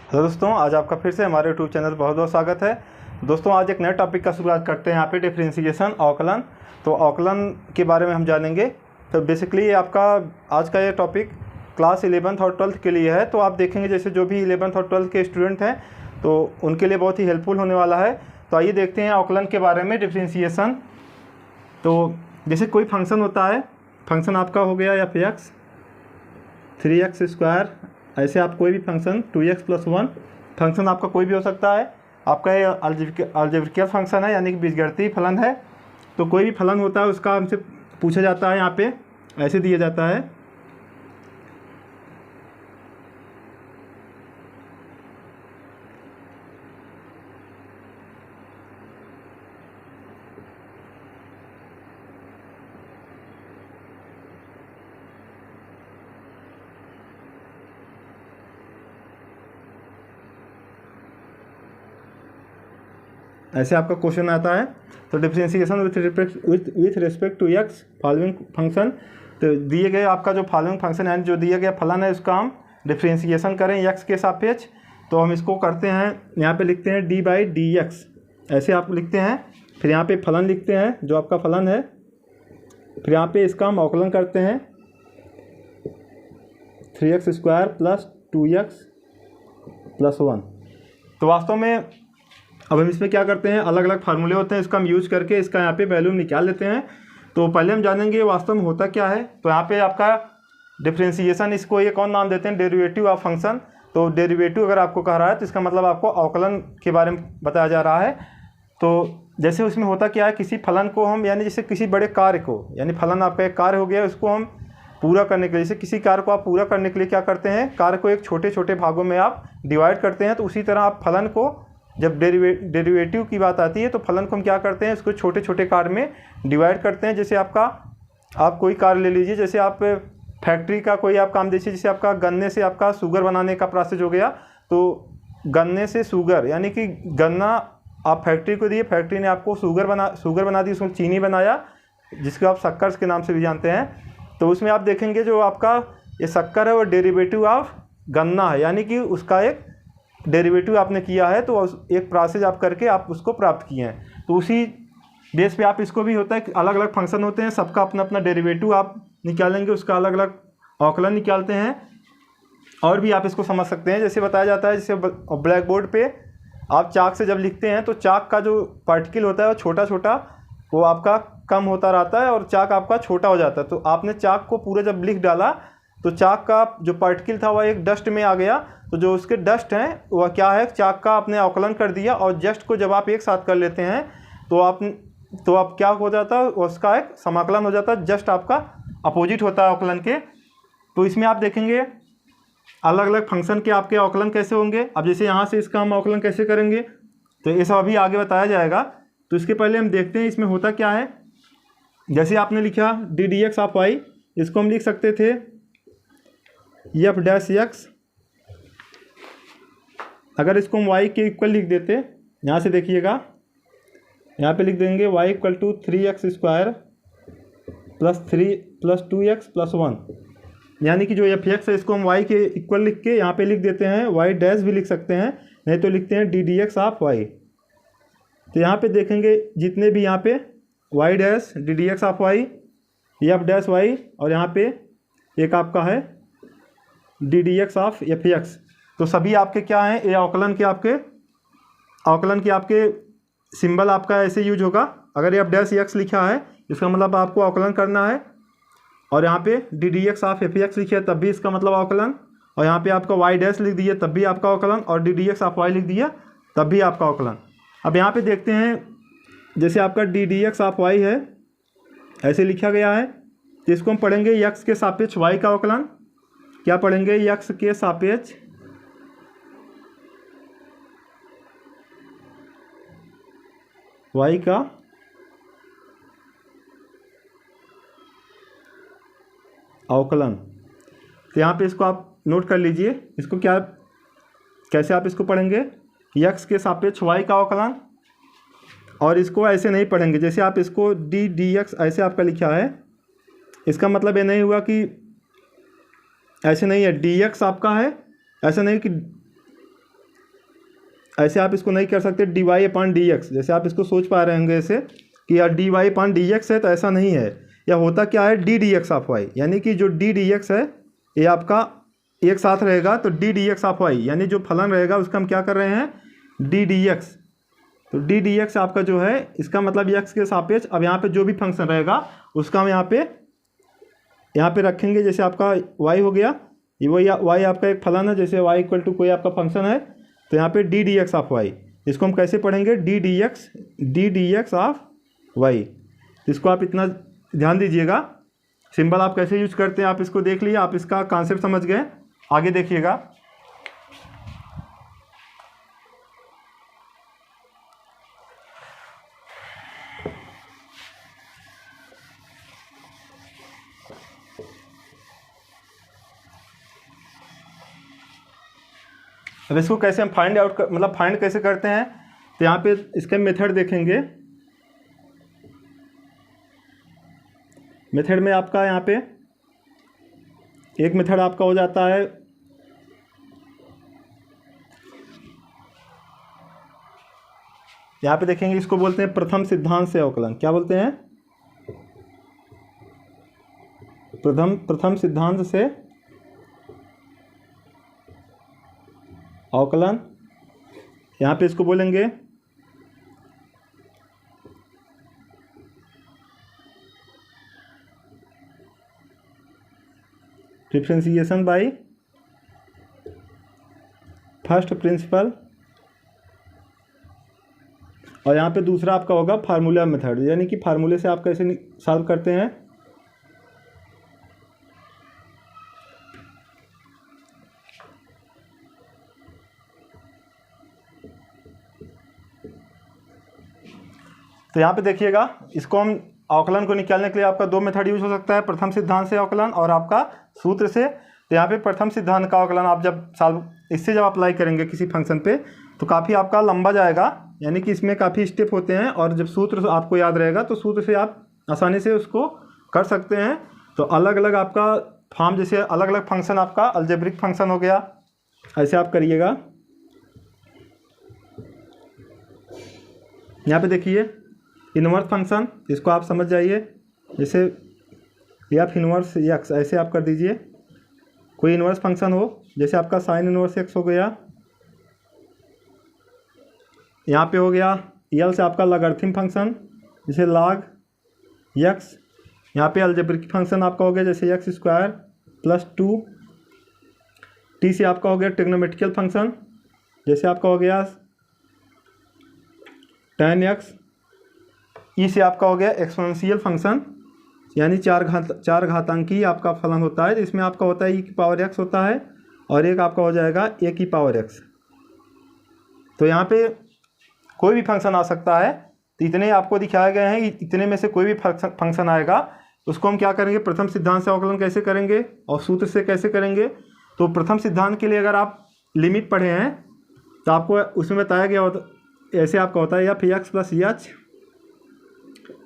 Hello दोस्तों, आज आपका फिर से हमारे यूट्यूब चैनल पर बहुत बहुत स्वागत है। दोस्तों, आज एक नए टॉपिक का शुरुआत करते हैं यहाँ पे डिफरेंशिएशन अवकलन। तो अवकलन के बारे में हम जानेंगे। तो बेसिकली ये आपका आज का ये टॉपिक क्लास 11th और 12th के लिए है। तो आप देखेंगे जैसे जो भी 11th और 12th के स्टूडेंट हैं तो उनके लिए बहुत ही हेल्पफुल होने वाला है। तो आइए देखते हैं अवकलन के बारे में, डिफरेंशिएशन। तो जैसे कोई फंक्शन होता है, फंक्शन आपका हो गया f(x), 3x², ऐसे आप कोई भी फंक्शन 2x+1 फंक्शन आपका कोई भी हो सकता है। आपका ये अलजेब्रिकल फंक्शन है, यानी कि बीजगणितीय फलन है। तो कोई भी फलन होता है उसका हमसे पूछा जाता है, यहाँ पे ऐसे दिया जाता है। ऐसे आपका क्वेश्चन आता है। तो differentiation with respect to x following function. तो दिए गए आपका जो फॉलोइंग फंक्शन है, जो दिया गया फलन है, उसका हम डिफरेंशिएशन करें एक्स के सापेक्ष। तो हम इसको करते हैं, यहाँ पे लिखते हैं d/dx, ऐसे आप लिखते हैं। फिर यहाँ पे फलन लिखते हैं जो आपका फलन है। फिर यहाँ पे इसका हम अवकलन करते हैं 3x² + 2x+1। तो वास्तव में अब हम इसमें क्या करते हैं, अलग अलग फार्मूले होते हैं, इसका हम यूज करके इसका यहाँ पे वैल्यू निकाल लेते हैं। तो पहले हम जानेंगे वास्तव में होता क्या है। तो यहाँ पे आपका डिफरेंशिएशन, इसको ये कौन नाम देते हैं, डेरिवेटिव ऑफ फंक्शन। तो डेरिवेटिव अगर आपको कह रहा है तो इसका मतलब आपको अवकलन के बारे में बताया जा रहा है। तो जैसे उसमें होता क्या है, किसी फलन को हम, यानी जैसे किसी बड़े कार्य को, यानी फलन आपका एक कार्य हो गया, उसको हम पूरा करने के लिए, जैसे किसी कार्य को आप पूरा करने के लिए क्या करते हैं, कार्य को एक छोटे छोटे भागों में आप डिवाइड करते हैं। तो उसी तरह आप फलन को, जब डेरिवेटिव की बात आती है तो फलन को हम क्या करते हैं, इसको छोटे छोटे कार्य में डिवाइड करते हैं। जैसे आप कोई कार्य ले लीजिए, जैसे आप फैक्ट्री का कोई आप काम देखिए, जैसे आपका गन्ने से आपका शुगर बनाने का प्रोसेस हो गया। तो गन्ने से शुगर, यानी कि गन्ना आप फैक्ट्री को दिए, फैक्ट्री ने आपको शुगर बना दी, उसमें चीनी बनाया, जिसको आप शक्कर के नाम से भी जानते हैं। तो उसमें आप देखेंगे जो आपका ये शक्कर है वो डेरिवेटिव ऑफ गन्ना है, यानी कि उसका एक डेरिवेटिव आपने किया है। तो एक प्रोसेस आप करके आप उसको प्राप्त किए हैं। तो उसी बेस पे आप इसको भी होता है कि अलग अलग फंक्शन होते हैं, सबका अपना अपना डेरिवेटिव आप निकालेंगे, उसका अलग अलग अवकलन निकालते हैं। और भी आप इसको समझ सकते हैं, जैसे बताया जाता है, जैसे ब्लैक बोर्ड पे आप चाक से जब लिखते हैं तो चाक का जो पार्टिकल होता है वो छोटा छोटा वो आपका कम होता रहता है और चाक आपका छोटा हो जाता है। तो आपने चाक को पूरा जब लिख डाला तो चाक का जो पार्टिकल था वह एक डस्ट में आ गया। तो जो उसके डस्ट हैं वह क्या है, चाक का आपने अवकलन कर दिया। और जस्ट को जब आप एक साथ कर लेते हैं तो आप क्या हो जाता है, उसका एक समाकलन हो जाता है। जस्ट आपका अपोजिट होता है अवकलन के। तो इसमें आप देखेंगे अलग अलग फंक्शन के आपके अवकलन कैसे होंगे। अब जैसे यहाँ से इसका हम अवकलन कैसे करेंगे तो ये सब अभी आगे बताया जाएगा। तो इसके पहले हम देखते हैं इसमें होता क्या है। जैसे आपने लिखा d/dx ऑफ y, इसको हम लिख सकते थे f'(x). अगर इसको हम y के इक्वल लिख देते, यहाँ से देखिएगा, यहाँ पे लिख देंगे y = 3x² + 2x+1, यानी कि जो f(x) है इसको हम y के इक्वल लिख के यहाँ पे लिख देते हैं। y' भी लिख सकते हैं, नहीं तो लिखते हैं d/dx ऑफ y। तो यहाँ पे देखेंगे जितने भी यहाँ पे y' d/dx of y, f'(y), और यहाँ पे एक आपका है d/dx ऑफ f(x). तो सभी आपके क्या हैं, ये अवकलन के आपके सिंबल आपका ऐसे यूज होगा। अगर f'(x) लिखा है इसका मतलब आपको अवकलन करना है, और यहाँ पे d/dx ऑफ f(x) लिखा है तब भी इसका मतलब अवकलन, और यहाँ पे आपका y' लिख दिया तब भी आपका अवकलन, और d/dx ऑफ y लिख दिया तब भी आपका अवकलन। अब यहाँ पे देखते हैं, जैसे आपका d/dx ऑफ y है ऐसे लिखा गया है, तो इसको हम पढ़ेंगे x के सापेक्ष y का अवकलन। क्या पढ़ेंगे, x के सापेक्ष y का अवकलन। तो यहाँ पे इसको आप नोट कर लीजिए, इसको कैसे आप इसको पढ़ेंगे, x के सापेक्ष y का अवकलन। और इसको ऐसे नहीं पढ़ेंगे, जैसे आप इसको d/dx ऐसे आपका लिखा है, इसका मतलब ये नहीं हुआ कि ऐसे नहीं है, dx आपका है, ऐसा नहीं कि ऐसे आप इसको नहीं कर सकते dy अपॉन dx, जैसे आप इसको सोच पा रहे होंगे ऐसे कि यार dy अपॉन dx है, तो ऐसा नहीं है। या होता क्या है d dx ऑफ y, यानी कि जो d dx है ये आपका एक साथ रहेगा, तो d dx ऑफ y यानी जो फलन रहेगा उसका हम क्या कर रहे हैं d dx। तो d dx आपका जो है इसका मतलब x के सापेक्ष, अब यहाँ पे जो भी फंक्शन रहेगा उसका हम यहाँ पे रखेंगे। जैसे आपका y हो गया, ये वही y आपका एक फलन है, जैसे y इक्वल टू कोई आपका फंक्शन है, तो यहाँ पे d dx ऑफ y, इसको हम कैसे पढ़ेंगे d dx ऑफ y। इसको आप इतना ध्यान दीजिएगा, सिंबल आप कैसे यूज करते हैं आप इसको देख लिए, आप इसका कॉन्सेप्ट समझ गए। आगे देखिएगा, अब इसको कैसे हम फाइंड आउट मतलब फाइंड कैसे करते हैं, तो यहाँ पे इसके मेथड देखेंगे। मेथड में आपका यहाँ पे एक मेथड आपका हो जाता है, यहाँ पे देखेंगे इसको बोलते हैं प्रथम सिद्धांत से अवकलन। क्या बोलते हैं, प्रथम सिद्धांत से अवकलन। यहाँ पे इसको बोलेंगे डिफरेंशिएशन बाय फर्स्ट प्रिंसिपल, और यहाँ पे दूसरा आपका होगा फार्मूला मेथड, यानी कि फार्मूले से आप कैसे सॉल्व करते हैं। तो यहाँ पे देखिएगा, इसको हम अवकलन को निकालने के लिए आपका दो मेथड यूज हो सकता है, प्रथम सिद्धांत से अवकलन और आपका सूत्र से। तो यहाँ पे प्रथम सिद्धांत का अवकलन आप जब इससे जब अप्लाई करेंगे किसी फंक्शन पे तो काफ़ी आपका लंबा जाएगा, यानी कि इसमें काफ़ी स्टेप होते हैं, और जब सूत्र आपको याद रहेगा तो सूत्र से आप आसानी से उसको कर सकते हैं। तो अलग अलग आपका फॉर्म, जैसे अलग अलग फंक्शन, आपका अलजेब्रिक फंक्शन हो गया, ऐसे आप करिएगा। यहाँ पे देखिए इनवर्स फंक्शन, इसको आप समझ जाइए, जैसे एफ इनवर्स एक्स, ऐसे आप कर दीजिए। कोई इनवर्स फंक्शन हो, जैसे आपका साइन इनवर्स एक्स हो गया, यहाँ पे हो गया एल से आपका लॉगरिथम फंक्शन, जैसे लॉग एक्स। यहाँ पे अलजेब्रिक फंक्शन आपका हो गया, जैसे एक्स स्क्वायर प्लस 2। टी से आपका हो गया ट्रिग्नोमेट्रिकल फंक्शन, जैसे आपका हो गया tan एक्स। ई से आपका हो गया एक्सपोनेंशियल फंक्शन, यानी चार घातांकी आपका फलन होता है, इसमें आपका होता है ई की पावर एक्स होता है, और एक आपका हो जाएगा ए की पावर एक्स। तो यहाँ पे कोई भी फंक्शन आ सकता है, तो इतने आपको दिखाए गए हैं, इतने में से कोई भी फंक्शन आएगा, उसको हम क्या करेंगे, प्रथम सिद्धांत से अवकलन कैसे करेंगे और सूत्र से कैसे करेंगे। तो प्रथम सिद्धांत के लिए अगर आप लिमिट पढ़े हैं तो आपको उसमें बताया गया होता, ऐसे आपका होता है f x plus h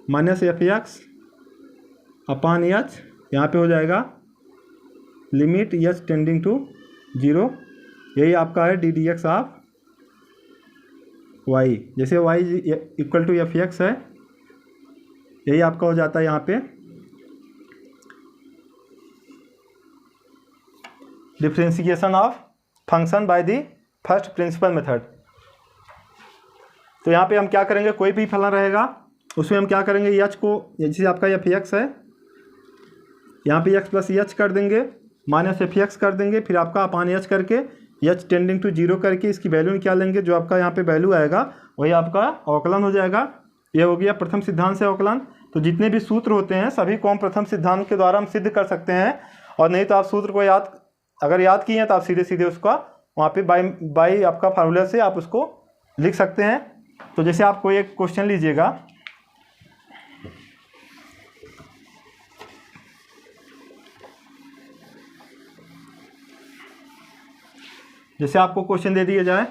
minus f x upon h, यहाँ पे हो जाएगा लिमिट एच टेंडिंग टू 0, यही आपका है d d x of y. जैसे y equal to f x है, यही आपका हो जाता है यहाँ पे differentiation of function by the first principle method. तो यहाँ पे हम क्या करेंगे, कोई भी फलन रहेगा उसमें हम क्या करेंगे, एच को, जैसे आपका एफ एक्स है, यहाँ पे एक्स प्लस एच कर देंगे, माइनस एफ एक्स कर देंगे, फिर आपका अपान एच करके एच टेंडिंग टू 0 करके इसकी वैल्यू निकाल लेंगे, जो आपका यहाँ पे वैल्यू आएगा वही आपका अवकलन हो जाएगा। ये हो गया प्रथम सिद्धांत से अवकलन। तो जितने भी सूत्र होते हैं सभी को हम प्रथम सिद्धांत के द्वारा हम सिद्ध कर सकते हैं, और नहीं तो आप सूत्र को अगर याद किए हैं तो आप सीधे सीधे उसका वहाँ पे बाई आपका फार्मूला से आप उसको लिख सकते हैं। तो जैसे आपको एक क्वेश्चन लीजिएगा, जैसे आपको क्वेश्चन दे दिया जाए,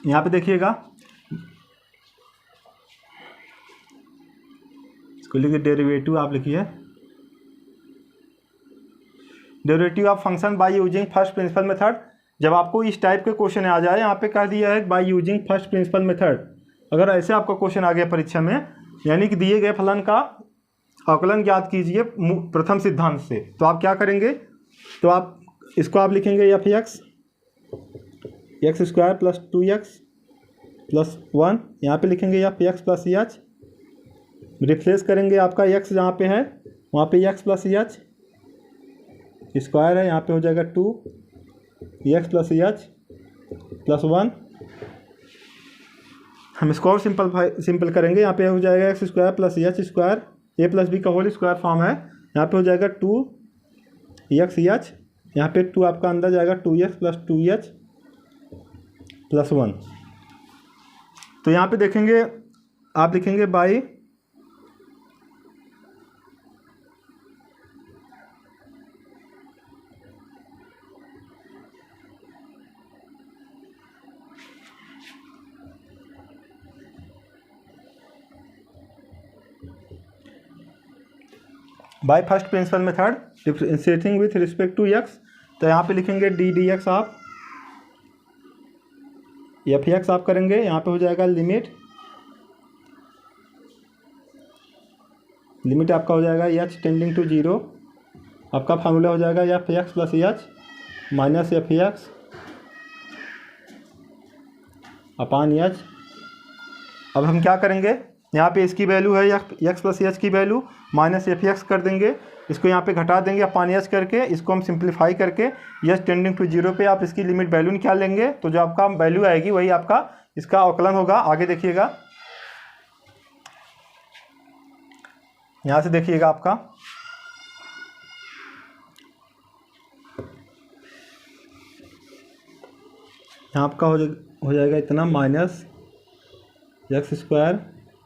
यहाँ पे देखिएगा, इसको लिखिए डेरिवेटिव, आप लिखिए derivative of function by using first principle method. जब आपको इस टाइप के क्वेश्चन आ जाए, यहाँ पे कह दिया है by using first principle method, अगर ऐसे आपका क्वेश्चन आ गया परीक्षा में, यानी कि दिए गए फलन का अवकलन ज्ञात कीजिए प्रथम सिद्धांत से, तो आप क्या करेंगे, तो आप इसको आप लिखेंगे F x square plus 2x plus 1, यहाँ पे लिखेंगे F x plus H, replace करेंगे आपका x जहाँ पे है वहाँ पे x प्लस एच स्क्वायर है, यहाँ पे हो जाएगा 2x प्लस एच प्लस 1। हम इसको और सिंपल करेंगे, यहाँ पे हो जाएगा x square plus h square, a plus b का होल स्क्वायर फॉर्म है, यहाँ पे हो जाएगा 2x एच, यहाँ पे 2 आपका अंदर जाएगा 2x प्लस 2h प्लस 1। तो यहाँ पे देखेंगे, आप लिखेंगे by by first principle method differentiating with respect to x, तो यहाँ पे लिखेंगे डी डी एक्स, आप एफ एक्स आप करेंगे, यहाँ पे हो जाएगा लिमिट आपका हो जाएगा एच टेंडिंग टू 0, आपका फार्मूला हो जाएगा f x plus h minus f x upon h. अब हम क्या करेंगे, यहाँ पे इसकी वैल्यू है एक्स प्लस एच की वैल्यू माइनस एफ एक्स कर देंगे, इसको यहाँ पे घटा देंगे अपान एच करके, इसको हम सिंप्लीफाई करके एच टेंडिंग टू 0 पे आप इसकी लिमिट वैल्यू निकाल लेंगे, तो जो आपका वैल्यू आएगी वही आपका इसका अवकलन होगा। आगे देखिएगा, यहाँ से देखिएगा आपका यहाँ आपका हो जाएगा इतना minus x square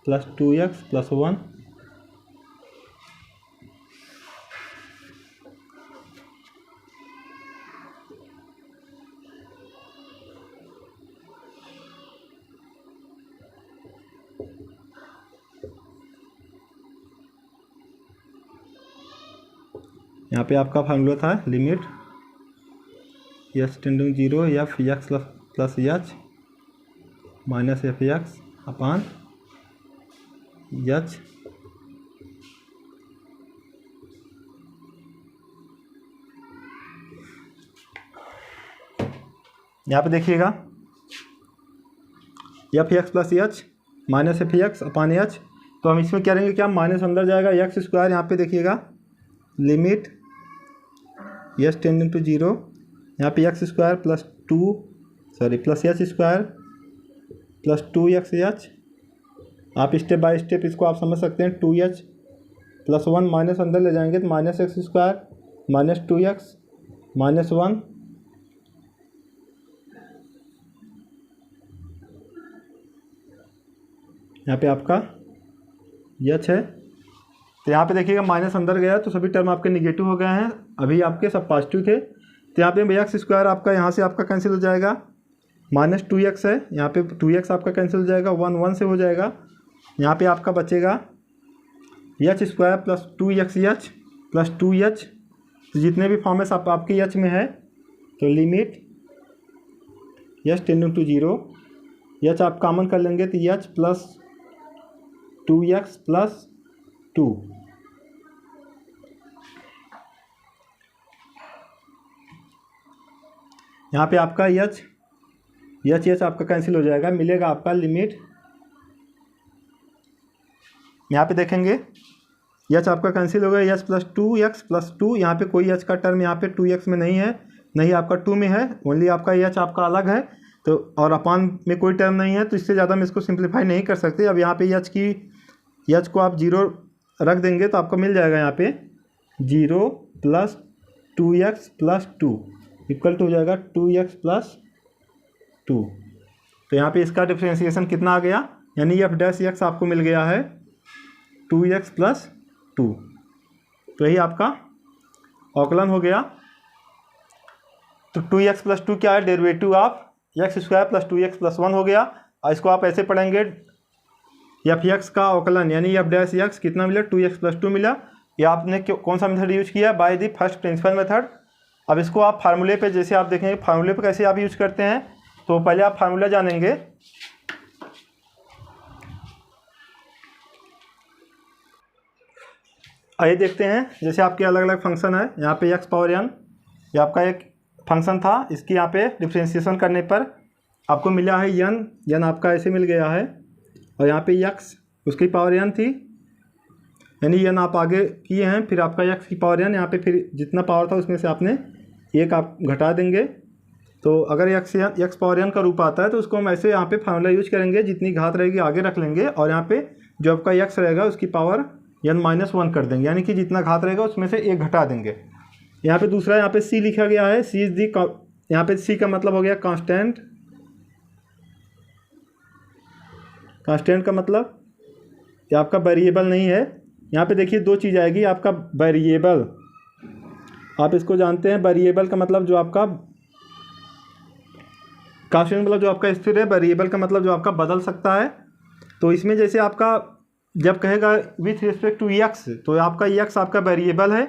plus 2x plus 1, यहाँ पे आपका फार्मूला था limit h tending 0 f x plus h minus f x upon h. यहाँ पे देखिएगा f x plus h minus f x upon h, तो हम इसमें क्या करेंगे, क्या माइनस अंदर जाएगा एक्स स्क्वायर, यहाँ पे देखिएगा लिमिट एच टेंडिंग टू 0, यहाँ पे x square plus plus h square plus 2x H, आप स्टेप बाय स्टेप इसको आप समझ सकते हैं, 2h प्लस 1 माइनस अंदर ले जाएंगे तो minus x square minus 2x minus 1, यहाँ पे आपका h है, तो यहाँ पे देखिएगा माइनस अंदर गया तो सभी टर्म आपके निगेटिव हो गए हैं, अभी आपके सब पॉजिटिव थे, तो यहाँ पे एक्स स्क्वायर आपका यहाँ से आपका कैंसिल हो जाएगा, माइनस 2x है, यहाँ पे 2x आपका कैंसिल हो जाएगा, 1 से हो जाएगा, यहाँ पे आपका बचेगा H square plus 2x H plus 2h, तो जितने भी फॉर्मेस आपके एच में है, तो limit h tending to 0, h आप कॉमन कर लेंगे तो एच प्लस 2x प्लस 2, यहाँ पे आपका एच आपका कैंसिल हो जाएगा, मिलेगा आपका लिमिट, यहाँ पे देखेंगे एच आपका कैंसिल हो गया, एच प्लस 2x प्लस 2, यहाँ पे कोई एच का टर्म यहाँ पे 2x में नहीं है, नहीं आपका 2 में है, ओनली आपका एच आपका अलग है, तो और अपान में कोई टर्म नहीं है, तो इससे ज़्यादा हम इसको सिंप्लीफाई नहीं कर सकते। अब यहाँ पे एच को आप 0 रख देंगे तो आपको मिल जाएगा यहाँ पे 0 plus 2x plus 2 equal to हो जाएगा 2x प्लस 2, तो यहाँ पे इसका डिफ्रेंशिएशन कितना आ गया, यानी एफ डैश एक्स आपको मिल गया है 2x प्लस 2, तो यही आपका अवकलन हो गया। तो 2x प्लस 2 क्या है, derivative of x square plus 2x+1 हो गया। और इसको आप ऐसे पढ़ेंगे एफ एक्स का अवकलन यानी एफ डैश एक्स कितना मिला 2x+2 मिला। ये आपने कौन सा मेथड यूज किया bye the first principle method. अब इसको आप फार्मूले पे जैसे आप देखेंगे फार्मूले पे कैसे आप यूज करते हैं, तो पहले आप फार्मूला जानेंगे। आइए देखते हैं, जैसे आपके अलग अलग फंक्शन है, यहाँ पे एक्स पावर n ये आपका एक फंक्शन था, इसकी यहाँ पे डिफ्रेंशिएशन करने पर आपको मिला है n आपका ऐसे मिल गया है, और यहाँ पे x उसकी पावर n थी यानी n आप आगे किए हैं, फिर आपका x की पावर n यहाँ पे फिर जितना पावर था उसमें से आपने एक आप घटा देंगे। तो अगर x पावर n का रूप आता है तो उसको हम ऐसे यहाँ पे फार्मूला यूज करेंगे, जितनी घात रहेगी आगे रख लेंगे और यहाँ पे जो आपका x रहेगा उसकी पावर n-1 कर देंगे, यानी कि जितना घात रहेगा उसमें से एक घटा देंगे। यहाँ पे दूसरा यहाँ पे c लिखा गया है, c इज दी, यहाँ पे c का मतलब हो गया कांस्टेंट। कांस्टेंट का मतलब ये आपका वेरिएबल नहीं है। यहाँ पे देखिए दो चीज़ आएगी, आपका वेरिएबल, आप इसको जानते हैं, वेरिएबल का मतलब जो आपका कांस्टेंट मतलब जो आपका स्थिर है, वेरिएबल का मतलब जो आपका बदल सकता है। तो इसमें जैसे आपका जब कहेगा विथ रिस्पेक्ट टू एक्स, तो आपका एक्स आपका वेरिएबल है,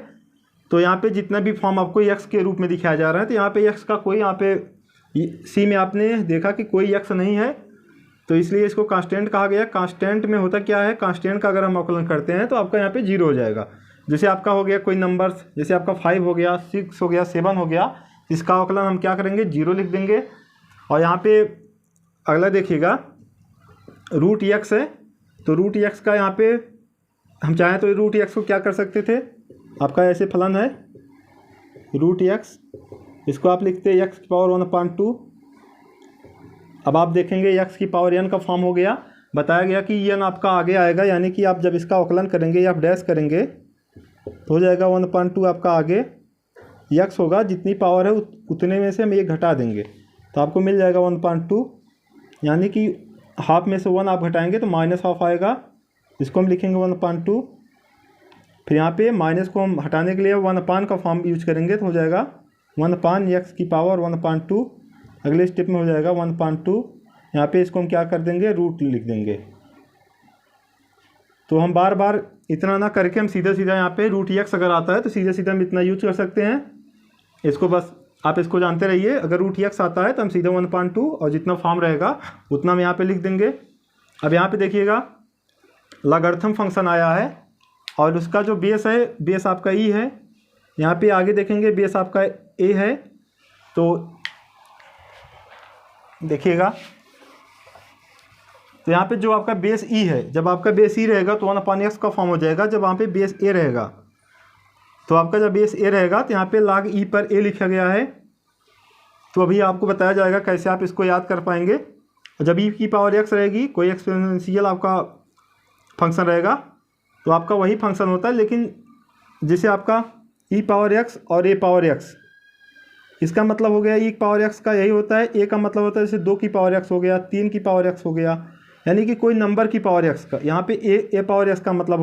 तो यहाँ पे जितना भी फॉर्म आपको एक्स के रूप में दिखाया जा रहा है, तो यहाँ पे एक्स का कोई, यहाँ पे सी में आपने देखा कि कोई एक्स नहीं है, तो इसलिए इसको कांस्टेंट कहा गया। कांस्टेंट में होता क्या है, कांस्टेंट का अगर हम आकलन करते हैं तो आपका यहाँ पे 0 हो जाएगा। जैसे आपका हो गया कोई नंबर्स, जैसे आपका 5 हो गया, 6 हो गया, 7 हो गया, इसका आकलन हम क्या करेंगे 0 लिख देंगे। और यहाँ पे अगला देखिएगा रूट एक्स है, तो रूट एक्स का यहाँ पे हम चाहें तो रूट एक्स को क्या कर सकते थे, आपका ऐसे फलन है रूट एक्स, इसको आप लिखते हैं एक्स की पावर 1/2। अब आप देखेंगे एक्स की पावर n का फॉर्म हो गया, बताया गया कि n आपका आगे आएगा, यानी कि आप जब इसका अवकलन करेंगे या आप डैश करेंगे तो हो जाएगा 1/2 आपका आगे x होगा, जितनी पावर है उतने में से हम एक घटा देंगे तो आपको मिल जाएगा 1/2, यानी कि हाफ में से 1 आप घटाएंगे तो -½ आएगा, इसको हम लिखेंगे 1/2। फिर यहाँ पे माइनस को हम हटाने के लिए 1/, का फॉर्म यूज करेंगे तो हो जाएगा 1/x की पावर 1/2। अगले स्टेप में हो जाएगा 1/2, यहाँ पे इसको हम क्या कर देंगे रूट लिख देंगे। तो हम बार बार इतना ना करके हम सीधा सीधा यहाँ पे रूट एक्स अगर आता है तो सीधा सीधा हम इतना यूज कर सकते हैं, इसको बस आप इसको जानते रहिए। अगर रूट एक्स आता है तो हम सीधा 1/2 और जितना फॉर्म रहेगा उतना हम यहाँ पे लिख देंगे। अब यहाँ पे देखिएगा लॉगरिथम फंक्शन आया है और उसका जो बेस है, बेस आपका ई है, यहाँ पे आगे देखेंगे बेस आपका ए है, तो देखिएगा तो यहाँ पे जो आपका बेस ई है, जब आपका बेस ई रहेगा तो 1/x का फॉर्म हो जाएगा। जब वहाँ पे बेस ए रहेगा तो आपका जब बेस ए रहेगा तो यहाँ पे log ई पर ए लिखा गया है, तो अभी आपको बताया जाएगा कैसे आप इसको याद कर पाएंगे। जब ई की पावर x रहेगी, कोई एक्सपोनेंशियल आपका फंक्शन रहेगा तो आपका वही फंक्शन होता है, लेकिन जैसे आपका ई पावर x और ए पावर x, इसका मतलब हो गया ई पावर x का यही होता है, ए का मतलब होता है जैसे 2 की पावर x हो गया, 3 की पावर x हो गया, यानी कि कोई नंबर की पावर x का। यहाँ पे ए पावर x का मतलब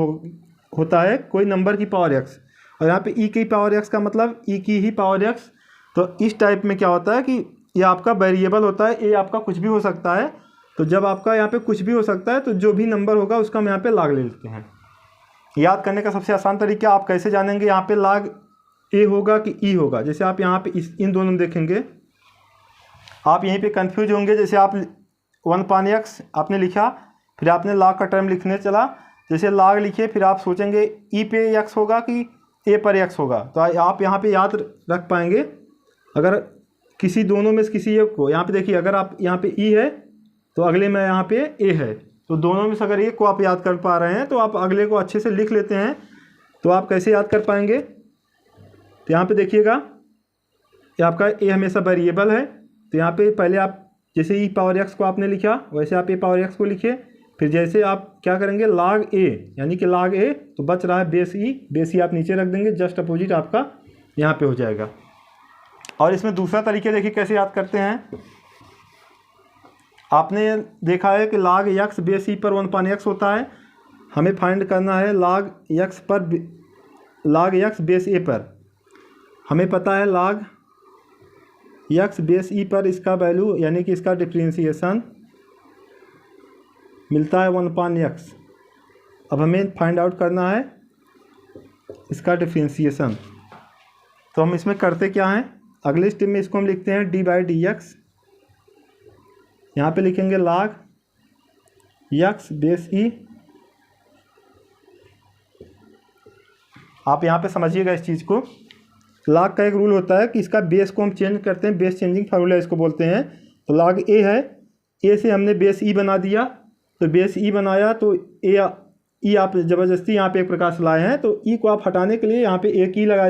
होता है कोई नंबर की पावर x, और यहाँ पे ई की पावर x का मतलब ई की ही पावर x। तो इस टाइप में क्या होता है कि ये आपका वेरिएबल होता है, ए आपका कुछ भी हो सकता है। तो जब आपका यहाँ पे कुछ भी हो सकता है तो जो भी नंबर होगा उसका हम यहाँ पे log ले लेते हैं। याद करने का सबसे आसान तरीका आप कैसे जानेंगे, यहाँ पे log ए होगा कि ई होगा। जैसे आप यहाँ पे इन दोनों में देखेंगे, आप यहीं पे कंफ्यूज होंगे। जैसे आप 1/x आपने लिखा, फिर आपने log का टर्म लिखने चला, जैसे log लिखे फिर आप सोचेंगे ई पे x होगा कि ए पर x होगा। तो आप यहाँ पे याद रख पाएंगे अगर किसी दोनों में से किसी एक को। यहाँ पे देखिए अगर आप यहाँ पे ई है तो अगले में यहाँ पे ए है, तो दोनों में से अगर एक को आप याद कर पा रहे हैं तो आप अगले को अच्छे से लिख लेते हैं। तो आप कैसे याद कर पाएंगे, तो यहाँ पे देखिएगा ये आपका ए हमेशा वेरिएबल है, तो यहाँ पे पहले आप जैसे ई पावर x को आपने लिखा वैसे आप ए पावर x को लिखिए, फिर जैसे आप क्या करेंगे log a, यानी कि log a, तो बच रहा है बेस ई आप नीचे रख देंगे, जस्ट अपोजिट आपका यहाँ पे हो जाएगा। और इसमें दूसरा तरीके देखिए कैसे याद करते हैं। आपने देखा है कि log x बेस ई पर 1/x होता है, हमें फाइंड करना है log x बेस ए पर। हमें पता है log यक्स बेस ई पर इसका वैल्यू यानी कि इसका डिफ्रेंसिएशन मिलता है 1/x। अब हमें फाइंड आउट करना है इसका डिफ्रेंसिएशन। तो हम इसमें करते क्या हैं, अगले स्टेप में इसको हम लिखते हैं d/dx। यहाँ पे लिखेंगे log x बेस ई। आप यहाँ पे समझिएगा इस चीज़ को। log का एक रूल होता है कि इसका बेस को हम चेंज करते हैं, बेस चेंजिंग फार्मूला इसको बोलते हैं। तो log a है, a से हमने बेस ई बना दिया, तो बेस ई बनाया तो ई आप ज़बरदस्ती यहाँ पे एक प्रकार से लाए हैं, तो ई को आप हटाने के लिए यहाँ पे एक ई लगा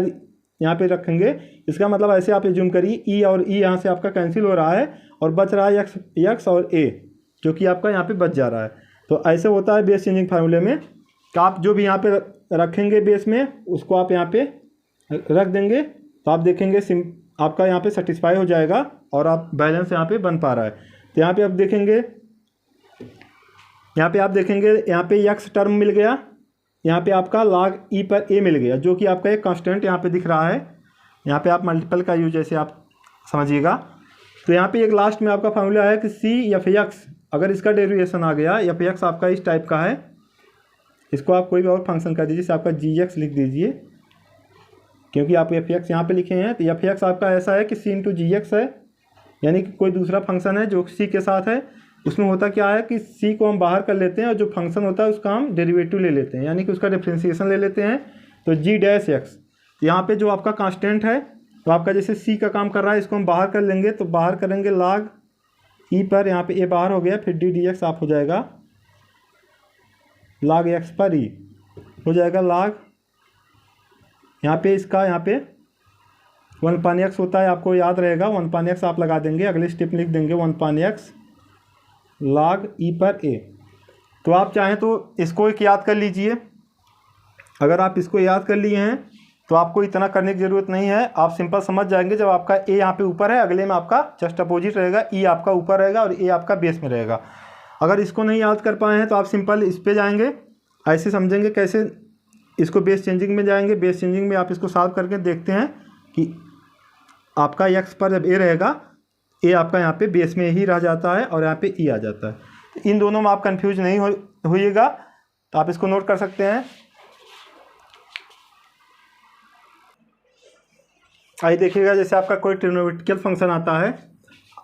यहाँ पे रखेंगे। इसका मतलब ऐसे आप जूम करिए, ई और ई यहाँ से आपका कैंसिल हो रहा है और बच रहा है एक्स और ए, जो कि आपका यहाँ पे बच जा रहा है। तो ऐसे होता है बेस चेंजिंग फार्मूले में कि आप जो भी यहाँ पे रखेंगे बेस में उसको आप यहाँ पे रख देंगे, तो आप देखेंगे आपका यहाँ पे सेटिस्फाई हो जाएगा और आप बैलेंस यहाँ पे बन पा रहा है। तो यहाँ पे आप देखेंगे, यहाँ पे एक्स टर्म मिल गया, यहाँ पे आपका log e पर a मिल गया, जो कि आपका एक कांस्टेंट यहाँ पे दिख रहा है। यहाँ पे आप मल्टीपल का यूज जैसे आप समझिएगा। तो यहाँ पे एक लास्ट में आपका फार्मूला है कि c/f(x), अगर इसका डेरिवेशन आ गया, f(x) आपका इस टाइप का है, इसको आप कोई भी और फंक्शन कर दीजिए, जैसे आपका gx लिख दीजिए, क्योंकि आप f(x) यहाँ पे लिखे हैं। तो f(x) आपका ऐसा है कि c/gx है, यानी कि कोई दूसरा फंक्शन है जो c के साथ है। उसमें होता क्या है कि c को हम बाहर कर लेते हैं और जो फंक्शन होता है उसका हम डेरिवेटिव ले लेते हैं, यानी कि उसका डिफ्रेंसिएशन ले लेते हैं। तो g'(x), यहाँ पे जो आपका कांस्टेंट है, तो आपका जैसे c का काम कर रहा है, इसको हम बाहर कर लेंगे, तो बाहर करेंगे log e पर, यहाँ पे a बाहर हो गया, फिर d/dx आप हो जाएगा log x पर e हो जाएगा log, यहाँ पे इसका यहाँ पे 1/x होता है, आपको याद रहेगा 1/x आप लगा देंगे। अगले स्टेप लिख देंगे 1/x log e पर a। तो आप चाहें तो इसको एक याद कर लीजिए। अगर आप इसको याद कर लिए हैं तो आपको इतना करने की ज़रूरत नहीं है, आप सिंपल समझ जाएंगे। जब आपका a यहाँ पे ऊपर है, अगले में आपका जस्ट अपोजिट रहेगा, e आपका ऊपर रहेगा और a आपका बेस में रहेगा। अगर इसको नहीं याद कर पाए हैं तो आप सिंपल इस पे जाएंगे, ऐसे समझेंगे कैसे, इसको बेस चेंजिंग में जाएंगे। बेस चेंजिंग में आप इसको सॉल्व करके देखते हैं कि आपका x पर जब a रहेगा, a आपका यहाँ पे बेस में ही रह जाता है और यहाँ पे e आ जाता है। इन दोनों में आप कंफ्यूज नहीं होइएगा, तो आप इसको नोट कर सकते हैं। आइए देखिएगा, जैसे आपका कोई ट्रिग्नोमेट्रिकल फंक्शन आता है,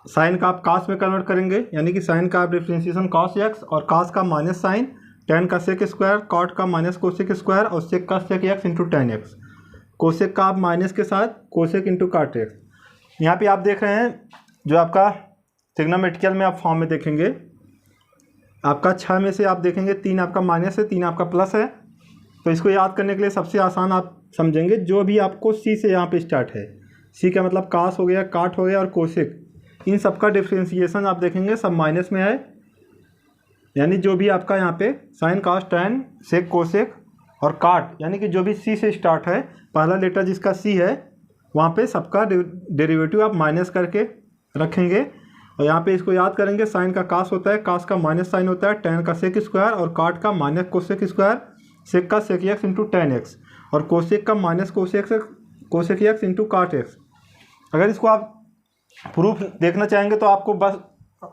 साइन का आप कास में कन्वर्ट करेंगे, यानी कि साइन का आप डिफ्रेंशिएशन cos x और कास का माइनस साइन, tan का सेक स्क्वायर, कॉट का माइनस कोसेक स्क्वायर और सेक का सेक x into tan x। Cosec का आप माइनस के साथ कोसेक इंटू काट x। यहाँ पे आप देख रहे हैं जो आपका ट्रिग्नोमेट्रिकल में आप फॉर्म में देखेंगे, आपका 6 में से आप देखेंगे 3 आपका माइनस है, 3 आपका प्लस है। तो इसको याद करने के लिए सबसे आसान आप समझेंगे, जो भी आपको सी से यहाँ पे स्टार्ट है, सी का मतलब कास हो गया, काट हो गया और कोसेक, इन सब का डिफ्रेंशिएशन आप देखेंगे सब माइनस में है। यानी जो भी आपका यहाँ पे साइन, कास, टैन, सेक, कोसेक और काट, यानी कि जो भी सी से स्टार्ट है, पहला लेटर जिसका सी है, वहाँ पे सबका डेरिवेटिव आप माइनस करके रखेंगे। और यहाँ पे इसको याद करेंगे, साइन का कास होता है, कास का माइनस साइन होता है, टैन का सेक स्क्वायर और काट का माइनस कोसेक स्क्वायर, सेक का sec x into tan x और कोसेक का minus cosec x into cot x. अगर इसको आप प्रूफ देखना चाहेंगे तो आपको बस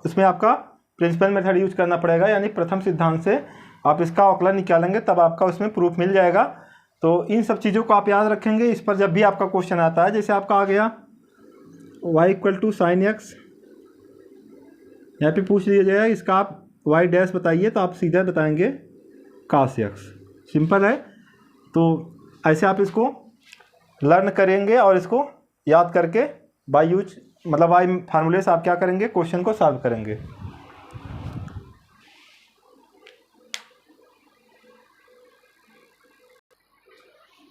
इसमें आपका प्रिंसिपल मेथड यूज करना पड़ेगा, यानी प्रथम सिद्धांत से आप इसका औकलन निकालेंगे, तब आपका उसमें प्रूफ मिल जाएगा। तो इन सब चीज़ों को आप याद रखेंगे। इस पर जब भी आपका क्वेश्चन आता है, जैसे आपका आ गया y = sin x, यहाँ पे पूछ लिया जाएगा इसका आप y' बताइए, तो आप सीधा बताएंगे cos x। सिंपल है। तो ऐसे आप इसको लर्न करेंगे और इसको याद करके बाय यूज मतलब बाय फार्मूले से आप क्या करेंगे, क्वेश्चन को सॉल्व करेंगे।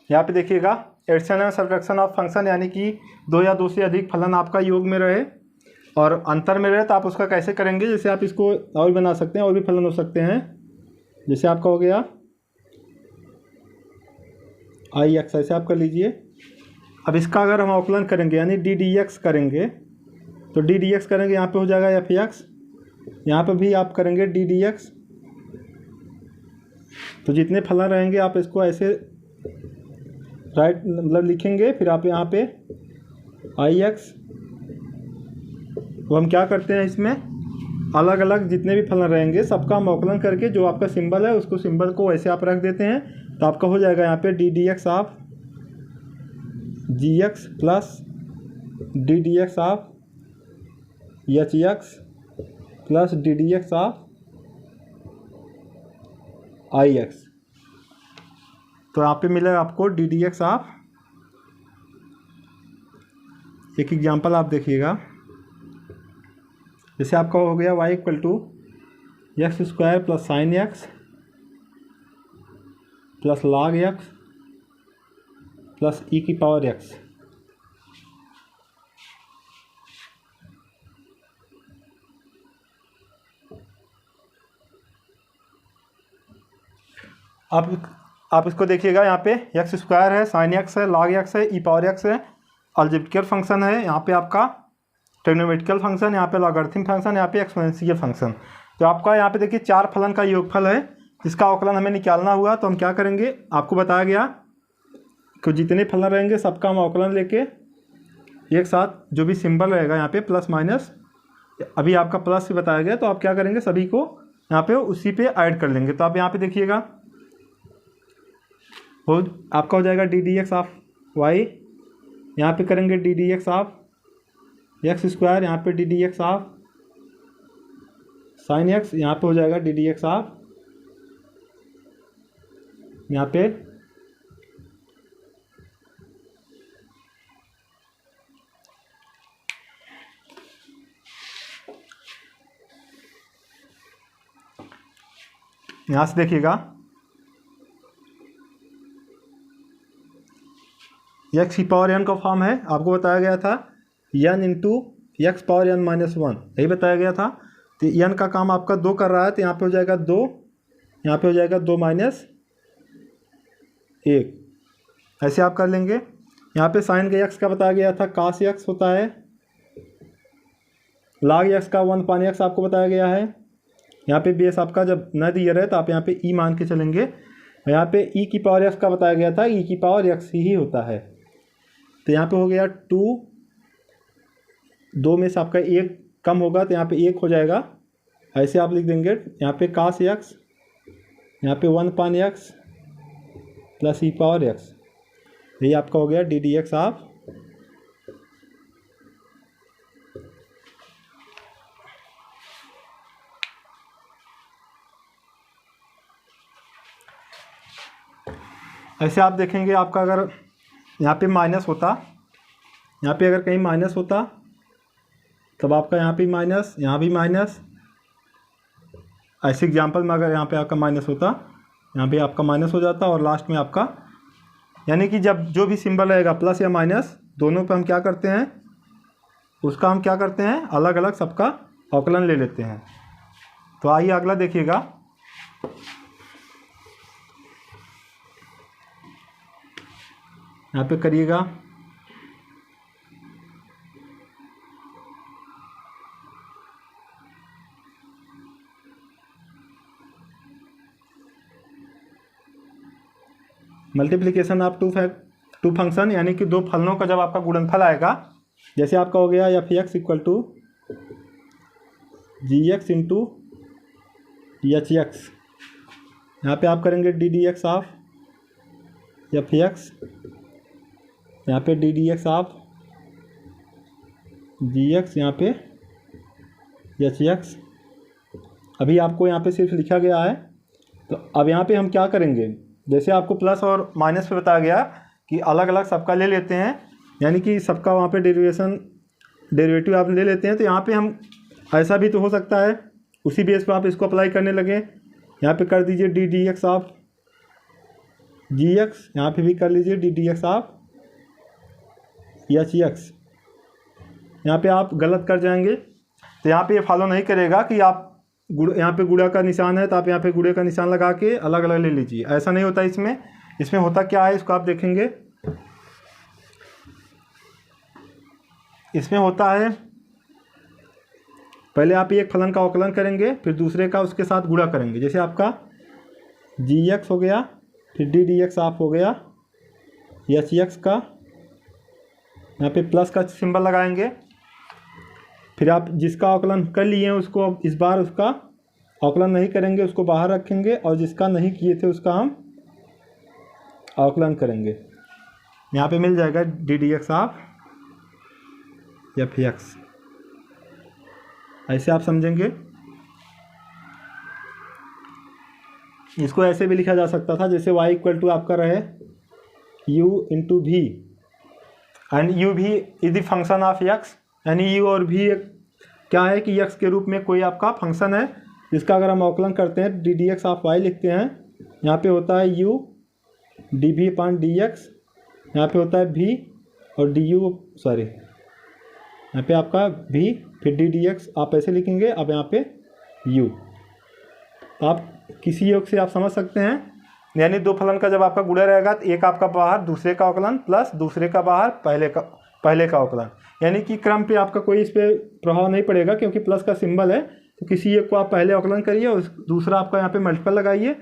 यहाँ पे देखिएगा, addition and subtraction of function, यानी कि 2 या 2 से अधिक फलन आपका योग में रहे और अंतर में रहे, तो आप उसका कैसे करेंगे। जैसे आप इसको और बना सकते हैं, और भी फलन हो सकते हैं। जैसे आपका हो गया i(x), ऐसे आप कर लीजिए। अब इसका अगर हम अवकलन करेंगे, यानी d/dx करेंगे, तो d/dx करेंगे, यहाँ पे हो जाएगा f(x), यहाँ पे भी आप करेंगे d/dx। तो जितने फलन रहेंगे आप इसको ऐसे राइट मतलब लिखेंगे, फिर आप यहाँ पे i(x) तो हम क्या करते हैं, इसमें अलग अलग जितने भी फलन रहेंगे सबका हम अवकलन करके जो आपका सिंबल है उसको सिंबल को वैसे आप रख देते हैं। तो आपका हो जाएगा यहाँ पे d d x of g x plus d d x of h x plus d d x of i x. तो यहाँ पे मिलेगा आपको डी डी एक्स ऑफ, एक एग्जांपल आप देखिएगा, जैसे आपका हो गया y equal to x square plus sine x plus log x plus e की पावर एक्स। आप इसको देखिएगा, यहाँ पे एक्स स्क्वायर है, साइन एक्स है, लॉग एक्स है, ई पावर एक्स है, अलजेब्रिकल फंक्शन है, यहाँ पे आपका ट्रिग्नोमेट्रिकल फंक्शन, यहाँ पे लॉगरिथम फंक्शन, यहाँ पे एक्सपोनेंशियल फंक्शन। तो आपका यहाँ पे देखिए 4 फलन का योगफल है जिसका अवकलन हमें निकालना हुआ। तो हम क्या करेंगे, आपको बताया गया कि जितने फलन रहेंगे सबका हम अवकलन लेके एक साथ जो भी सिंबल रहेगा यहाँ पे प्लस माइनस, अभी आपका प्लस से बताया गया, तो आप क्या करेंगे सभी को यहाँ पे उसी पे ऐड कर लेंगे। तो आप यहाँ पे देखिएगा हो आपका हो जाएगा d d x of y, यहाँ पे करेंगे d d x of x square, यहाँ पे d d x of sine x, यहाँ पे हो जाएगा डी डी एक्स ऑफ यहाँ पे यहाँ से देखिएगा एक्स की पावर एन का फॉर्म है, आपको बताया गया था n into x power n minus 1, यही बताया गया था। तो एन का काम आपका 2 कर रहा है, तो यहाँ पे हो जाएगा 2, यहाँ पे हो जाएगा 2 माइनस 1, ऐसे आप कर लेंगे। यहाँ पे साइन के एक्स का बताया गया था कास एक्स होता है, लॉग एक्स का 1 पान एक्स आपको बताया गया है। यहाँ पे बेस आपका जब न दिया रहे तो आप यहाँ पे ई मान के चलेंगे, यहाँ पे ई की पावर एक्स का बताया गया था, ई की पावर एक्स ही होता है। तो यहाँ पे हो गया 2, 2 में से आपका 1 कम होगा तो यहाँ पे 1 हो जाएगा, ऐसे आप लिख देंगे। यहाँ पे कास एक्स, यहाँ पे 1 पान एक्स प्लस ई पावर एक्स, यही आपका हो गया डी डी एक्स ऑफ ऐसे आप देखेंगे आपका अगर यहाँ पे माइनस होता, यहाँ पे अगर कहीं माइनस होता तब आपका यहाँ पे माइनस, यहाँ भी माइनस, ऐसे एग्जांपल में अगर यहाँ पे आपका माइनस होता, यहाँ पे आपका माइनस हो जाता और लास्ट में आपका, यानी कि जब जो भी सिंबल रहेगा प्लस या माइनस दोनों पे हम क्या करते हैं, उसका हम क्या करते हैं अलग अलग सबका अवकलन ले लेते हैं। तो आइए अगला देखिएगा, यहाँ पे करिएगा मल्टीप्लिकेशन ऑफ टू फंक्शन, यानी कि 2 फलनों का जब आपका गुणनफल आएगा, जैसे आपका हो गया f x equal to g x into h x, यहाँ पे आप करेंगे d d x of f x, यहाँ पे d d x of g x, यहाँ पे एच एक्स। अभी आपको यहाँ पे सिर्फ लिखा गया है। तो अब यहाँ पे हम क्या करेंगे, जैसे आपको प्लस और माइनस पे बताया गया कि अलग अलग सबका ले लेते हैं, यानी कि सबका वहाँ पे डेरिवेटिव आप ले लेते हैं। तो यहाँ पे हम ऐसा भी तो हो सकता है, उसी बेस पर आप इसको अप्लाई करने लगे, यहाँ पे कर दीजिए d d x of g x, यहाँ पे भी कर लीजिए d d x of h x. यहाँ पे आप गलत कर जाएंगे, तो यहाँ पे ये फॉलो नहीं करेगा कि आप यहाँ पे गुणा का निशान है तो आप यहाँ पे गुणे का निशान लगा के अलग अलग ले लीजिए, ऐसा नहीं होता इसमें होता क्या है इसको आप देखेंगे। इसमें होता है पहले आप एक फलन का अवकलन करेंगे, फिर दूसरे का उसके साथ गुणा करेंगे। जैसे आपका जी एक्स हो गया, फिर डी डी एक्स ऑफ हो गया एच एक्स का, यहाँ पे प्लस का सिंबल लगाएंगे, फिर आप जिसका अवकलन कर लिए हैं उसको अब इस बार उसका अवकलन नहीं करेंगे, उसको बाहर रखेंगे, और जिसका नहीं किए थे उसका हम अवकलन करेंगे। यहाँ पे मिल जाएगा d d x of f x. ऐसे आप समझेंगे। इसको ऐसे भी लिखा जा सकता था जैसे y इक्वल टू आपका रहे u इंटू भी, एंड u भी is the function of x, यानी u और v क्या है कि x के रूप में कोई आपका फंक्शन है जिसका अगर हम अवकलन करते हैं D d x of y लिखते हैं। यहाँ पे होता है u डी भी अपॉन डी एक्स, यहाँ पे होता है v और डी यू, सॉरी यहाँ पे आपका v फिर डी डी एक्स आप ऐसे लिखेंगे। अब यहाँ पे u आप किसी योग से आप समझ सकते हैं, यानी दो फलन का जब आपका गुणा रहेगा तो एक आपका बाहर दूसरे का अवकलन प्लस दूसरे का बाहर पहले का अवकलन, यानी कि क्रम पे आपका कोई इस पर प्रभाव नहीं पड़ेगा क्योंकि प्लस का सिंबल है। तो किसी एक को आप पहले अवकलन करिए और दूसरा आपका यहाँ पे मल्टीपल लगाइए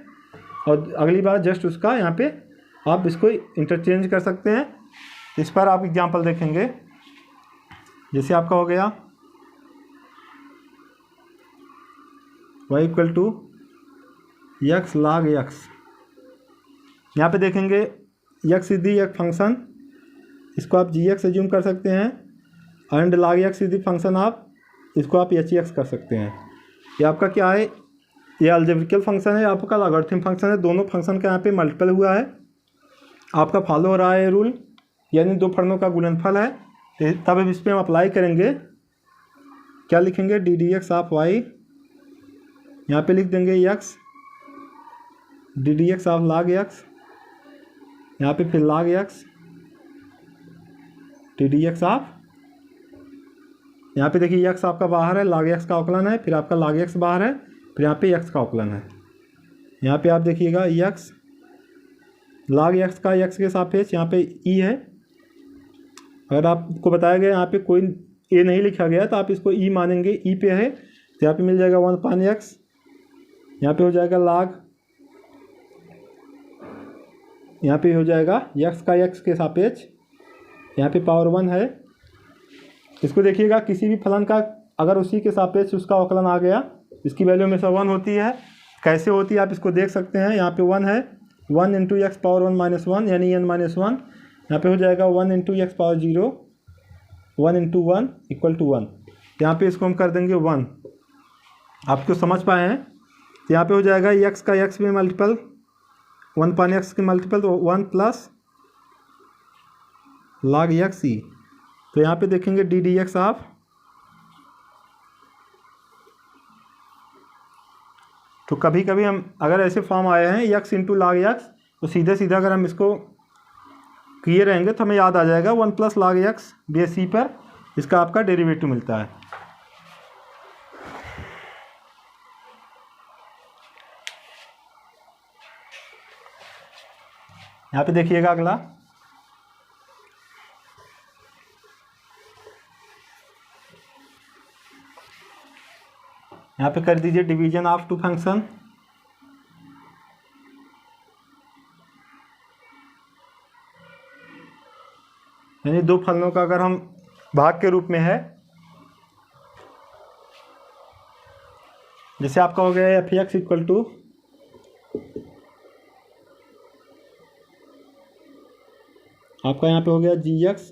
और अगली बार जस्ट उसका यहाँ पे आप इसको इंटरचेंज कर सकते हैं। इस पर आप एग्जाम्पल देखेंगे, जैसे आपका हो गया y equal to x log x। यहाँ पे देखेंगे x इज दी एक फंक्शन, इसको आप जी एक्स एज्यूम कर सकते हैं, and log x is the function आप इसको आप एच एक्स कर सकते हैं। ये आपका क्या है, ये अलजेब्रिकल फंक्शन है, आपका लॉगरिथम फंक्शन है, दोनों फंक्शन का यहाँ पे मल्टीपल हुआ है। आपका फॉलो हो रहा है रूल, यानी दो फलनों का गुणनफल है। तब इस पर हम अप्लाई करेंगे, क्या लिखेंगे d d x of y, यहाँ पे लिख देंगे x d d x of log x, यहाँ पे फिर log x d d x of, यहाँ पे देखिए एक्स आपका बाहर है, log एक्स का अवकलन है, फिर आपका log एक्स बाहर है, फिर यहाँ पे एक्स का अवकलन है। यहाँ पे आप देखिएगा एक्स log एक्स का एक्स के सापेक्ष यहाँ पे ई है। अगर आपको बताया गया यहाँ पे कोई ए नहीं लिखा गया तो आप इसको ई मानेंगे, ई पे है तो यहाँ पे मिल जाएगा 1/x, यहाँ पे हो जाएगा log, यहाँ पे हो जाएगा x का x के सापेक्ष, यहाँ पे पावर 1 है। इसको देखिएगा किसी भी फलन का अगर उसी के सापेक्ष उसका अवकलन आ गया, इसकी वैल्यू हमेशा 1 होती है। कैसे होती है आप इसको देख सकते हैं, यहाँ पे 1 है, 1 इंटू एक्स पावर 1 माइनस 1 यानी n-1, यहाँ पे हो जाएगा 1 into x power 0, 1 into 1 equal to 1। यहाँ पे इसको हम कर देंगे 1, आपको समझ पाए हैं। तो यहाँ पे हो जाएगा x का x में मल्टीपल 1/x के मल्टीपल तो 1 प्लस log x ई। तो यहाँ पे देखेंगे डी डी एक्स ऑफ, तो कभी कभी हम अगर ऐसे फॉर्म आए हैं x इंटू log x, तो सीधे सीधे अगर हम इसको किए रहेंगे तो हमें याद आ जाएगा 1 plus log x base c पर इसका आपका डेरिवेटिव मिलता है। यहाँ पे देखिएगा अगला, यहाँ पे कर दीजिए डिवीजन ऑफ टू फंक्शन। यानी दो फलनों का अगर हम भाग के रूप में है, जैसे आपका हो गया एफ एक्स इक्वल टू आपका यहाँ पे हो गया जी एक्स,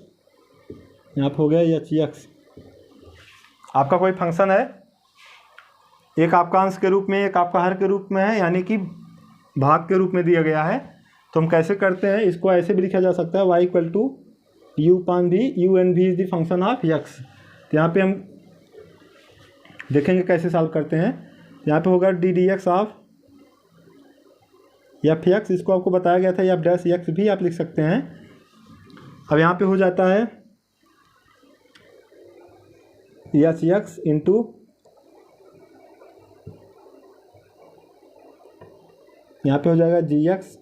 यहाँ पे हो गया एच एक्स। आपका कोई फंक्शन है, एक आपका अंश के रूप में एक आपका हर के रूप में है, यानी कि भाग के रूप में दिया गया है। तो हम कैसे करते हैं, इसको ऐसे भी लिखा जा सकता है y इक्वल टू यू पान भी, यू एंड भी is the function of x. तो यहाँ पे हम देखेंगे कैसे सॉल्व करते हैं। यहाँ पे होगा D d x of f x, इसको आपको बताया गया था, एफ डैश एक्स भी आप लिख सकते हैं। अब यहाँ पे हो जाता है एच एक्स इंटू यहाँ पे हो जाएगा जी एक्स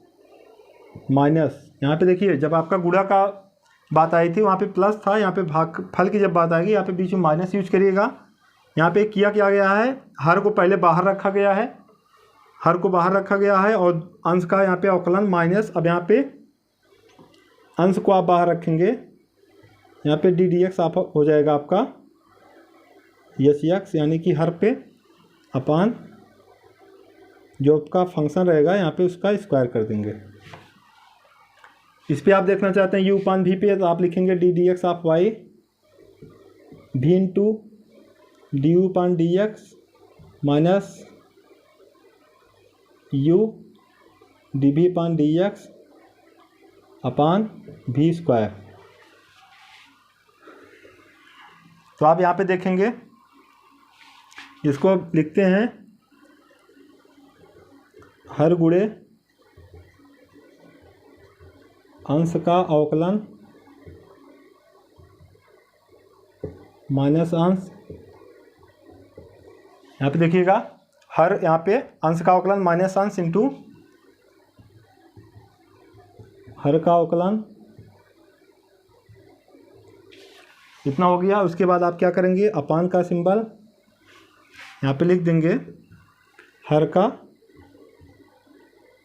माइनस, यहाँ पे देखिए जब आपका गुणा का बात आई थी वहाँ पे प्लस था, यहाँ पे भाग फल की जब बात आएगी यहाँ पे बीच में माइनस यूज करिएगा। यहाँ पे किया क्या गया है, हर को पहले बाहर रखा गया है, हर को बाहर रखा गया है और अंश का यहाँ पे अवकलन माइनस। अब यहाँ पे अंश को आप बाहर रखेंगे, यहाँ पे डी डी एक्स आप हो जाएगा आपका एच एक्स यानी कि हर पे अपान जो आपका फंक्शन रहेगा यहाँ पे उसका स्क्वायर कर देंगे। इस पे आप देखना चाहते हैं u अपान वी पे, तो आप लिखेंगे d d x of y v into d u upon d x minus u d v upon d x upon v square. तो आप यहाँ पे देखेंगे, इसको लिखते हैं हर गुणे अंश का अवकलन माइनस अंश। यहाँ पे देखिएगा हर, यहाँ पे अंश का अवकलन माइनस अंश इंटू हर का अवकलन, इतना हो गया। उसके बाद आप क्या करेंगे, अपान का सिंबल यहाँ पे लिख देंगे हर का,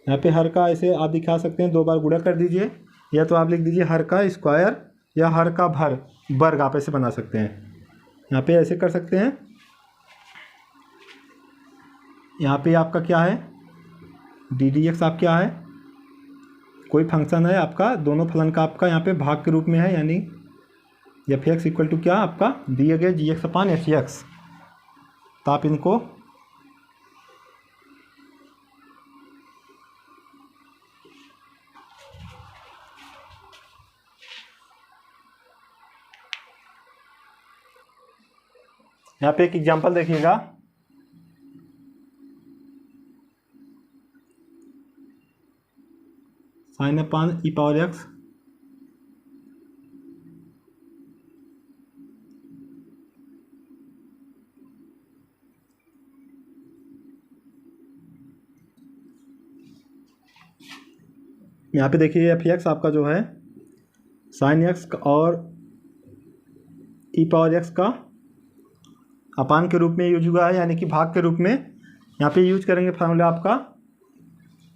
यहाँ पे हर का ऐसे आप दिखा सकते हैं, 2 बार गुणा कर दीजिए, या तो आप लिख दीजिए हर का स्क्वायर या हर का वर्ग आप ऐसे बना सकते हैं। यहाँ पे ऐसे कर सकते हैं। यहाँ पे आपका क्या है, डी डी एक्स आप क्या है, कोई फंक्शन है आपका, दोनों फलन का आपका यहाँ पे भाग के रूप में है, यानी एफ एक्स इक्वल टू क्या आपका दिए गए जी एक्स अपान एफ एक्स। तो आप इनको यहाँ पे एक एग्जांपल देखिएगा, साइन अपान ई पावर एक्स यहाँ पे देखिए एफ एक्स आपका जो है साइन एक्स और ई पावर एक्स का अपान के रूप में यूज हुआ है, यानी कि भाग के रूप में। यहाँ पे यूज करेंगे फार्मूला आपका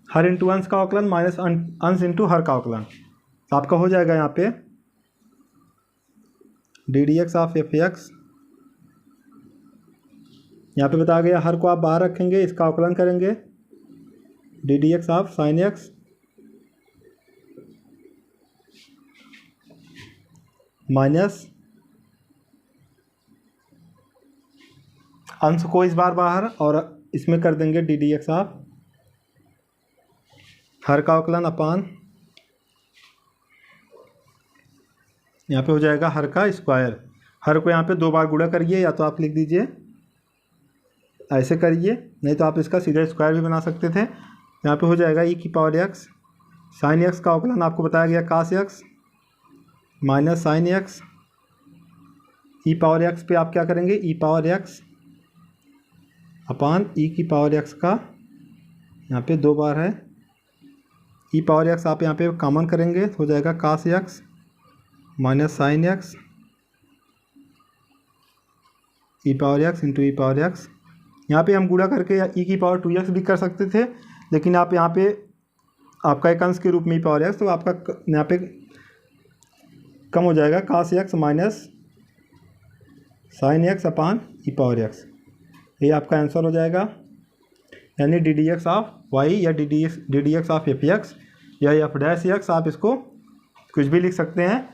हर इंटू अंश का अवकलन माइनस अंश इंटू हर का अवकलन। तो आपका हो जाएगा यहाँ पे d d x of f x, यहाँ पे बताया गया हर को आप बाहर रखेंगे, इसका अवकलन करेंगे d d x of sine x minus अंश को इस बार बाहर, और इसमें कर देंगे D d x of her का अवकलन अपान, यहाँ पे हो जाएगा हर का स्क्वायर। हर को यहाँ पे 2 बार गुणा करिए, या तो आप लिख दीजिए ऐसे करिए, नहीं तो आप इसका सीधा स्क्वायर भी बना सकते थे। यहाँ पे हो जाएगा ई की पावर एक्स, साइन एक्स का अवकलन आपको बताया गया कास एक्स माइनस साइन एक्स, ई पावर एक्स पे आप क्या करेंगे ई पावर एक्स अपान ई की पावर एक्स का, यहाँ पे 2 बार है, ई पावर एक्स आप यहाँ पे कॉमन करेंगे, हो जाएगा cos x minus sine x ई पावर एक्स इंटू ई पावर एक्स। यहाँ पे हम गुणा करके ई की पावर 2x भी कर सकते थे, लेकिन आप यहाँ पे आपका एक अंश के रूप में ई पावर एक्स, तो आपका यहाँ पे कम हो जाएगा cos x minus sine x upon e power x. ये आपका आंसर हो जाएगा, यानी d d x of y या d d x of f x या एफ डैश एक्स, आप इसको कुछ भी लिख सकते हैं।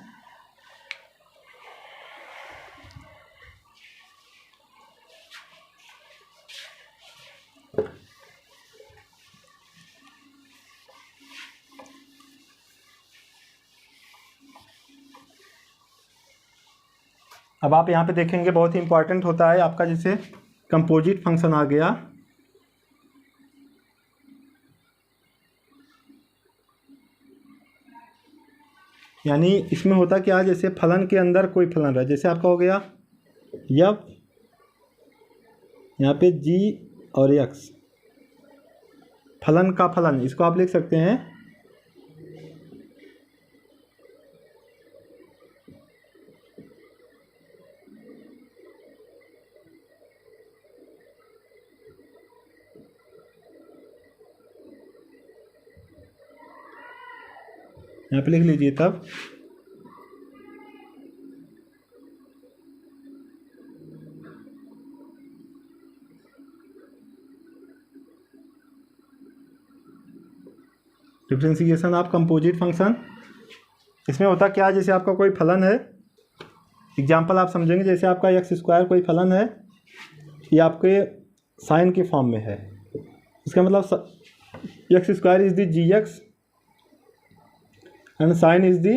अब आप यहाँ पे देखेंगे बहुत ही इंपॉर्टेंट होता है आपका, जैसे कंपोजिट फंक्शन आ गया, यानी इसमें होता क्या, जैसे फलन के अंदर कोई फलन रहा, जैसे आपका हो गया एफ, यहाँ पे जी और एक्स, फलन का फलन, इसको आप लिख सकते हैं यहाँ पे लिख लीजिए तब डिफ्रेंसिएशन ऑफ कंपोजिट फंक्शन। इसमें होता क्या है, जैसे आपका कोई फलन है, एग्जांपल आप समझेंगे, जैसे आपका एक्स स्क्वायर कोई फलन है, ये आपके साइन के फॉर्म में है। इसका मतलब x square is the g x and sine is the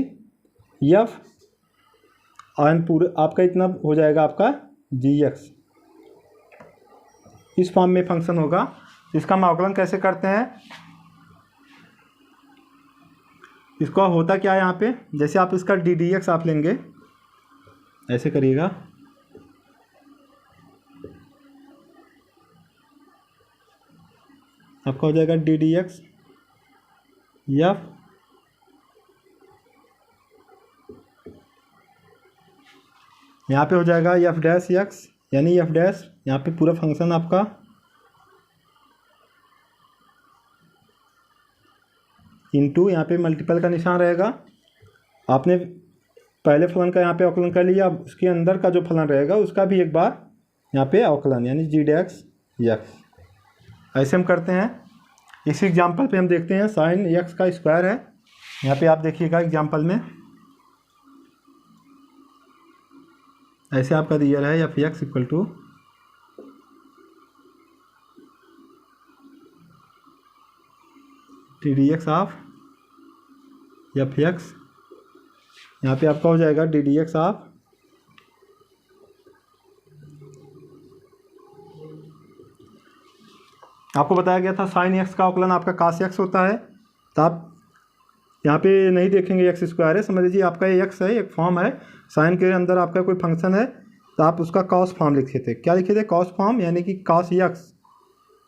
f, and पूरे आपका इतना हो जाएगा आपका जी एक्स। इस फॉर्म में फंक्शन होगा। इसका हम अवकलन कैसे करते हैं, इसका होता क्या है यहाँ पे, जैसे आप इसका डी डी एक्स आप लेंगे, ऐसे करिएगा, आपका हो जाएगा डी डी एक्स एफ यहाँ पे हो जाएगा एफ डैश एक्स, यानी एफ डैश यहाँ पे पूरा फंक्शन आपका इनटू यहाँ पे मल्टीपल का निशान रहेगा। आपने पहले फलन का यहाँ पे अवकलन कर लिया, अब उसके अंदर का जो फलन रहेगा उसका भी एक बार यहाँ पे अवकलन, यानी जी डैश एक्स। ऐसे हम करते हैं। इसी एग्जांपल पे हम देखते हैं साइन एक्स का स्क्वायर है। यहाँ पे आप देखिएगा एग्जांपल में ऐसे आपका दिया रहा है f x equal to t d x of f x, यहाँ पे आपका हो जाएगा डी डी एक्स ऑफ आपको बताया गया था साइन एक्स का अवकलन आपका कास एक्स होता है। तो आप यहाँ पे नहीं देखेंगे एक्स स्क्वायर है, समझ लीजिए आपका ये एक्स है, एक फॉर्म है, साइन के अंदर आपका कोई फंक्शन है, तो आप उसका कॉस फॉर्म लिखे थे। क्या लिखे थे? कॉस फॉर्म, यानी कि कॉस एक्स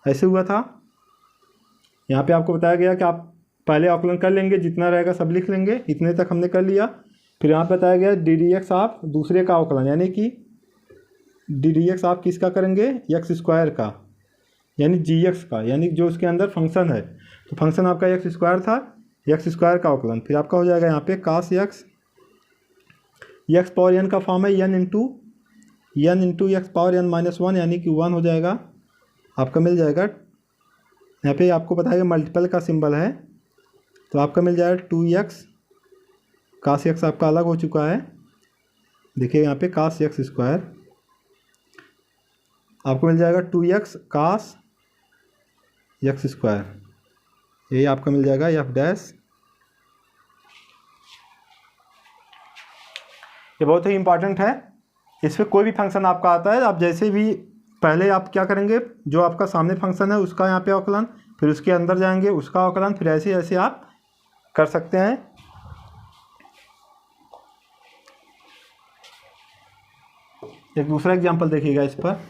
ऐसे हुआ था। यहाँ पे आपको बताया गया कि आप पहले अवकलन कर लेंगे, जितना रहेगा सब लिख लेंगे, इतने तक हमने कर लिया। फिर यहाँ पे बताया गया डी डी एक्स आप दूसरे का अवकलन, यानी कि डी डी एक्स आप किसका करेंगे? एक्स स्क्वायर का, यानी जी एक्स का, यानी जो उसके अंदर फंक्शन है। तो फंक्शन आपका एक्स स्क्वायर था, एक्स स्क्वायर का अवकलन। फिर आपका हो जाएगा यहाँ पे cos x, x power n का फॉर्म है n into x power n minus one, यानी कि 1 हो जाएगा आपका, मिल जाएगा। यहाँ पे आपको बताया मल्टीपल का सिंबल है, तो आपका मिल जाएगा 2x, कास एक्स आपका अलग हो चुका है, देखिए यहाँ पे कास एक्स स्क्वायर आपको मिल जाएगा 2x कास एक्स स्क्वायर, यही आपका मिल जाएगा एफ डैश। ये बहुत ही इंपॉर्टेंट है। इस पर कोई भी फंक्शन आपका आता है, आप जैसे भी पहले आप क्या करेंगे, जो आपका सामने फंक्शन है उसका यहाँ पे अवकलन, फिर उसके अंदर जाएंगे उसका अवकलन, फिर ऐसे ऐसे आप कर सकते हैं। एक दूसरा एग्जांपल देखिएगा इस पर।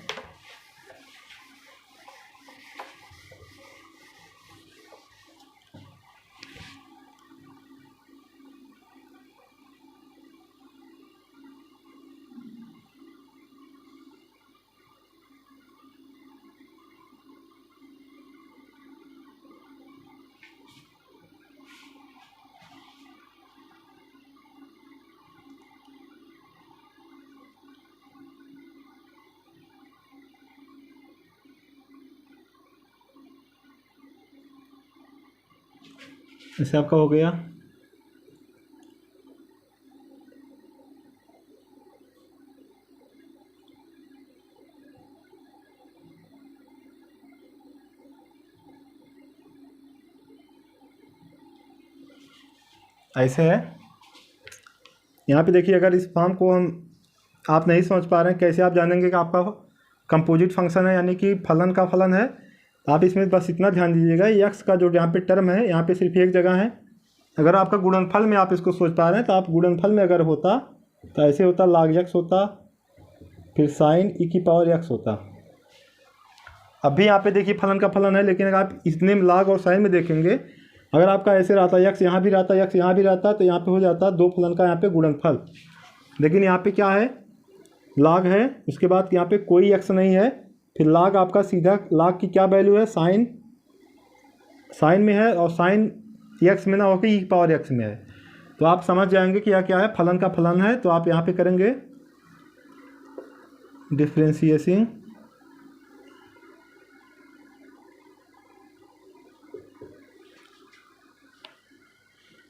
ऐसे आपका हो गया। ऐसे है। यहाँ पे देखिए, अगर इस फॉर्म को आप नहीं समझ पा रहे हैं, कैसे आप जानेंगे कि आपका कंपोजिट फंक्शन है, यानी कि फलन का फलन है। आप इसमें बस इतना ध्यान दीजिएगा, एक्स का जो यहाँ पे टर्म है, यहाँ पे सिर्फ एक जगह है। अगर आपका गुणनफल में आप इसको सोच पा रहे हैं, तो आप गुणनफल में अगर होता तो ऐसे होता, log x होता, फिर साइन e की पावर x होता। अभी यहाँ पे देखिए फलन का फलन है, लेकिन अगर आप इतने log और साइन में देखेंगे, अगर आपका ऐसे रहता x यहाँ भी रहता, x यहाँ भी रहता, तो यहाँ पे हो जाता दो फलन का यहाँ पे गुणनफल। लेकिन यहाँ पे क्या है? log है, उसके बाद यहाँ पे कोई x नहीं है, फिर log आपका सीधा, log की क्या वैल्यू है? साइन में है, और साइन x में ना होकर e पावर x में है। तो आप समझ जाएंगे कि यह क्या है, फलन का फलन है। तो आप यहाँ पे करेंगे डिफ्रेंशिएशन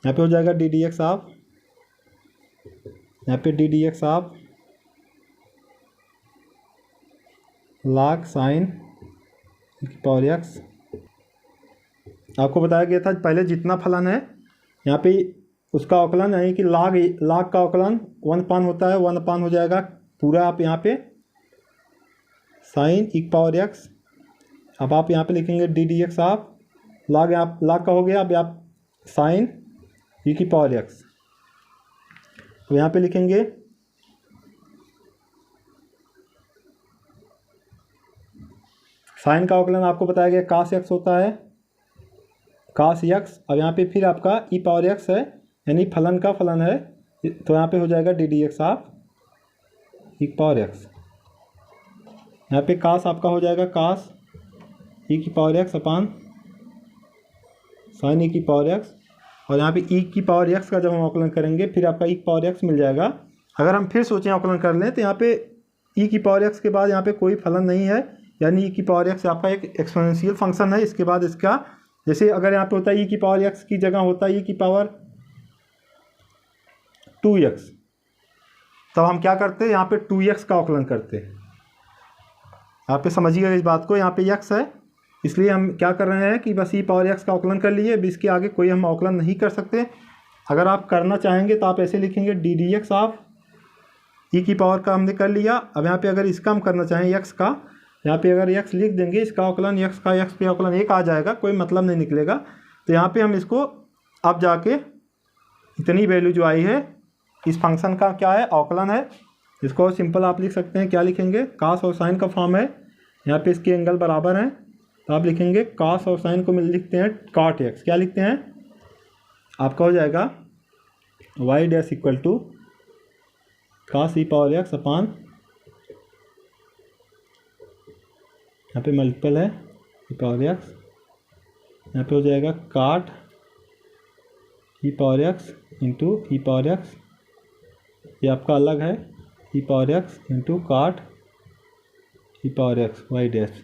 यहाँ पे हो जाएगा डी डी एक्स ऑफ, यहाँ पे d d x of log sine power x. आपको बताया गया था पहले जितना फलन है यहाँ पे उसका अवकलन यानी कि log का अवकलन 1 होता है, 1 हो जाएगा पूरा। आप यहाँ पे साइन ई पावर एक्स, अब आप यहाँ पे लिखेंगे d d x of log, आप log का हो गया, अब आप साइन ई की पावर एक्स। अब यहाँ पे लिखेंगे साइन का अवकलन आपको बताया गया कास एक्स होता है, कास एक्स। अब यहाँ पे फिर आपका ई पावर एक्स है यानी फलन का फलन है, तो यहाँ पे हो जाएगा d d x of E power x. यहाँ पे कास आपका हो जाएगा कास ई की पावर एक्स अपान साइन ई की पावर एक्स, और यहाँ पे ई की पावर एक्स का जब हम अवकलन करेंगे फिर आपका ई की पावर एक्स मिल जाएगा। अगर हम फिर सोचें अवकलन कर लें तो यहाँ पे ई की पावर एक्स के बाद यहाँ पे कोई फलन नहीं है, यानी ई की पावर एक्स आपका एक एक्सपोनेंशियल फंक्शन है। इसके बाद इसका जैसे अगर यहाँ पे होता है ई की पावर एक्स की जगह होता है ई की पावर 2x, तब हम क्या करते हैं यहाँ पे 2x का अवकलन करते हैं। यहाँ पे समझिएगा इस बात को, यहाँ पे x है इसलिए हम क्या कर रहे हैं कि बस ई पावर एक्स का अवकलन कर लिए, अब इसके आगे कोई हम अवकलन नहीं कर सकते। अगर आप करना चाहेंगे तो आप ऐसे लिखेंगे डी डी एक्स ऑफ ई की पावर का हमने कर लिया। अब यहाँ पे अगर इसका हम करना चाहें एक्स का, यहाँ पे अगर एक्स लिख देंगे इसका अवकलन एक्स का एक्स पे अवकलन 1 आ जाएगा, कोई मतलब नहीं निकलेगा। तो यहाँ पे हम इसको अब जाके इतनी वैल्यू जो आई है इस फंक्शन का क्या है अवकलन है, इसको सिंपल आप लिख सकते हैं। क्या लिखेंगे कास और साइन का फॉर्म है, यहाँ पे इसके एंगल बराबर हैं तो आप लिखेंगे कास और साइन को मिल लिखते हैं कॉट एक्स। क्या लिखते हैं आपका हो जाएगा y dash equal to cos e power x upon, यहाँ पे मल्टीपल है ई पावर एक्स, यहाँ पे हो जाएगा काट ई पावर एक्स इंटू ई पावर एक्स, ये आपका अलग है ई पावर एक्स इंटू काट ई पावर एक्स वाई डैश।